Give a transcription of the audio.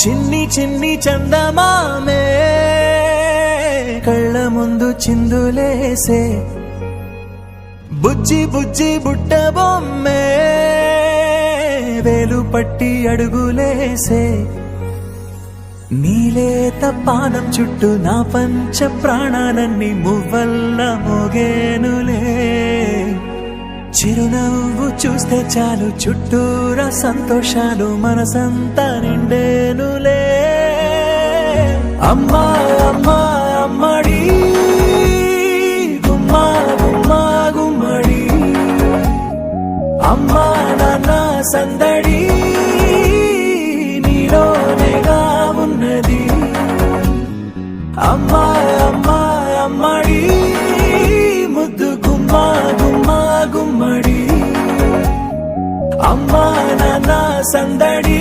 చిన్ని చిన్ని చందమామే కళ్ళ ముందు చిందులేసే బుజ్జి బుజ్జి బుట్ట బొమ్మే వేలు పట్టి అడుగులేసే నీలేత పానం చుట్టూ నా పంచ ప్రాణాలన్నీ మువ్వల్ల మోగేనులే చిరునవ్వు చూస్తే చాలు చుట్టూరా సంతోషాలు మనసంతా నిండేనులే అమ్మా అమ్మా అమ్మడి గుమ్మా గుమ్మా గుమ్మడి అమ్మా నాన్న సందడి నీలోనేగా ఉన్నది అమ్మా అమ్మా అమ్మడి ముద్దు గుమ్మా గుమ్మా గుమ్మడి అమ్మా నాన్న సందడి